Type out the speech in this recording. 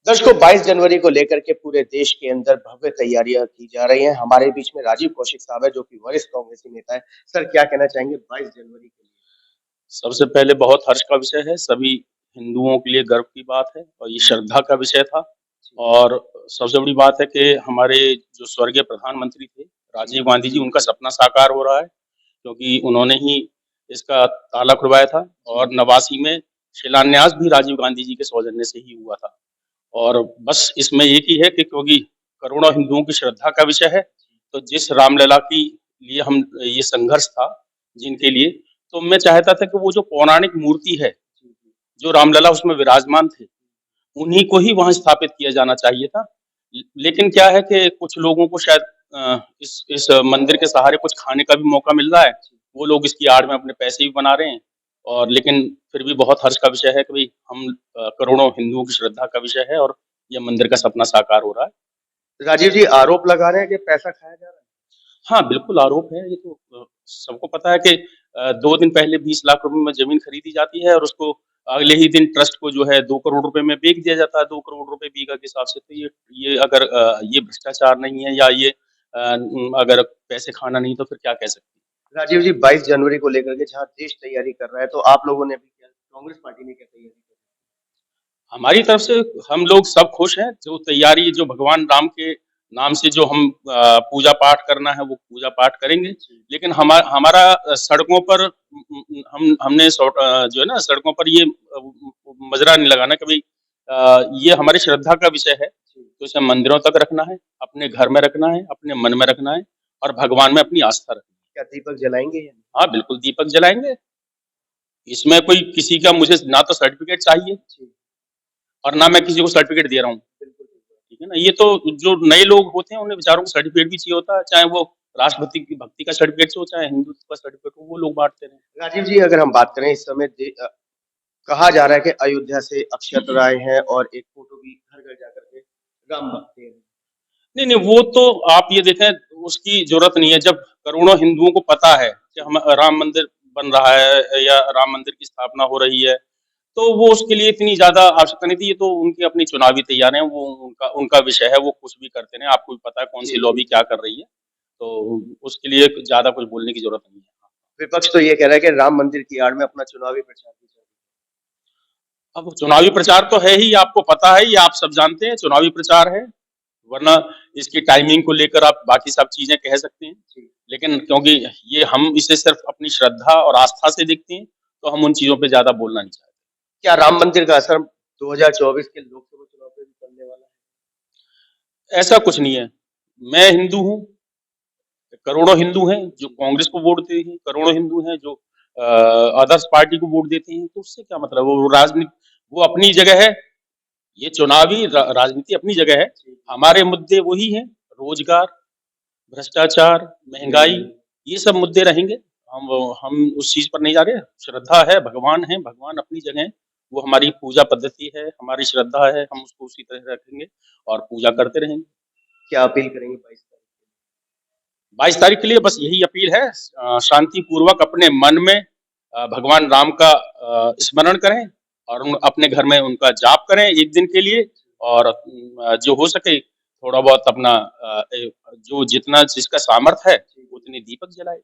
दर्शकों 22 जनवरी को लेकर के पूरे देश के अंदर भव्य तैयारियां की जा रही हैं। हमारे बीच में राजीव कौशिक साहब है जो कि वरिष्ठ कांग्रेसी नेता है। सर क्या कहना चाहेंगे 22 जनवरी के लिए? सबसे पहले बहुत हर्ष का विषय है, सभी हिंदुओं के लिए गर्व की बात है और ये श्रद्धा का विषय था। और सबसे बड़ी बात है कि हमारे जो स्वर्गीय प्रधानमंत्री थे, राजीव गांधी जी, उनका सपना साकार हो रहा है क्योंकि उन्होंने ही इसका ताला खुलवाया था और 89 में शिलान्यास भी राजीव गांधी जी के सौजन्य से ही हुआ था। और बस इसमें एक ही है कि क्योंकि करोड़ों हिंदुओं की श्रद्धा का विषय है, तो जिस रामलला की लिए हम ये संघर्ष था जिनके लिए, तो मैं चाहता था कि वो जो पौराणिक मूर्ति है, जो रामलला उसमें विराजमान थे, उन्हीं को ही वहाँ स्थापित किया जाना चाहिए था। लेकिन क्या है कि कुछ लोगों को शायद इस मंदिर के सहारे कुछ खाने का भी मौका मिल रहा है। वो लोग इसकी आड़ में अपने पैसे भी बना रहे हैं। और लेकिन फिर भी बहुत हर्ष का विषय है कि भई हम करोड़ों हिंदुओं की श्रद्धा का विषय है और ये मंदिर का सपना साकार हो रहा है। राजीव जी आरोप लगा रहे हैं कि पैसा खाया जा रहा है। हाँ, बिल्कुल आरोप है। ये तो सबको पता है कि 2 दिन पहले 20 लाख रुपए में ज़मीन खरीदी जाती है और उसको अगले ही दिन ट्रस्ट को जो है 2 करोड़ रुपए में बेच दिया जाता है, 2 करोड़ रुपए बीघा के हिसाब से। तो ये अगर ये भ्रष्टाचार नहीं है या ये अगर पैसे खाना नहीं तो फिर क्या कह सकते हैं? राजीव जी 22 जनवरी को लेकर के जहाँ देश तैयारी कर रहा है तो आप लोगों ने भी क्या कांग्रेस पार्टी ने क्या तैयारी की? हमारी तरफ से हम लोग सब खुश हैं, जो तैयारी जो भगवान राम के नाम से जो हम पूजा पाठ करना है वो पूजा पाठ करेंगे। लेकिन हमारा सड़कों पर हमने जो है ना सड़कों पर ये मजरा नहीं लगाना कि भाई ये हमारी श्रद्धा का विषय है, तो इसे मंदिरों तक रखना है, अपने घर में रखना है, अपने मन में रखना है और भगवान में अपनी आस्था रखनी है। क्या दीपक जलाएंगे या नहीं? हाँ, बिल्कुल दीपक जलाएँगे। इसमें कोई किसी का मुझे ना तो सर्टिफ़िकेट चाहिए और ना मैं किसी को सर्टिफ़िकेट दे रहा हूँ। ठीक है ना? ये तो जो नए लोग होते हैं उन्हें बेचारों को सर्टिफ़िकेट भी चाहिए होता है, चाहे वो राष्ट्रभक्ति की भक्ति का सर्टिफ़िकेट हो, चाहे हिंदुत्व का सर्टिफ़िकेट हो, वो लोग बाँटते रहे। राजीव जी अगर हम बात करें इस समय कहा जा रहा है कि अयोध्या से अक्षत राय हैं और एक फोटो भी घर-घर जाकर के राम भक्त हैं। नहीं, नहीं, वो तो आप ये देखें उसकी ज़रूरत नहीं है। जब करोड़ों हिंदुओं को पता है कि हम राम मंदिर बन रहा है या राम मंदिर की स्थापना हो रही है, तो वो उसके लिए इतनी ज़्यादा आवश्यकता नहीं थी। ये तो उनकी अपनी चुनावी तैयारियाँ हैं, वो उनका उनका विषय है, वो कुछ भी करते रहें। आपको भी पता है कौन-सी लॉबी क्या कर रही है, तो उसके लिए ज़्यादा कुछ बोलने की ज़रूरत नहीं है। विपक्ष तो ये कह रहा है कि राम मंदिर की आड़ में अपना चुनावी प्रचार भी चल रहा अब चुनावी प्रचार तो है ही, आपको पता है, ये आप सब जानते हैं, चुनावी प्रचार है। वरना इसकी टाइमिंग को लेकर आप बाकी सब चीज़ें कह सकते हैं। लेकिन क्योंकि ये हम इसे सिर्फ़ अपनी श्रद्धा और आस्था से देखते हैं, तो हम उन चीज़ों पे ज़्यादा बोलना नहीं चाहते। है। क्या राम मंदिर का असर 2024 के लोकसभा चुनाव पे भी पड़ने वाला ऐसा कुछ नहीं है। मैं हिंदू हूँ, करोड़ों हिंदू हैं जो कांग्रेस को वोट देते हैं, करोड़ों हिंदू हैं जो अदर्स पार्टी को वोट देते हैं, तो उससे क्या मतलब? वो राजनीति वो अपनी जगह है, ये चुनावी राजनीति अपनी जगह है। हमारे मुद्दे वही हैं, रोजगार, भ्रष्टाचार, महंगाई, ये सब मुद्दे रहेंगे। हम उस चीज़ पर नहीं जा रहे। श्रद्धा है, भगवान अपनी जगह है। वो हमारी पूजा पद्धति है, हमारी श्रद्धा है, हम उसको उसी तरह रखेंगे और पूजा करते रहेंगे। है? क्या अपील करेंगे 22 तारीख? 22 तारीख के लिए बस यही अपील है, शांतिपूर्वक अपने मन में भगवान राम का स्मरण करें और अपने घर में उनका जाप करें 1 दिन के लिए और जो हो सके थोड़ा बहुत अपना जो जितना जिसका सामर्थ्य है उतने दीपक जलाए।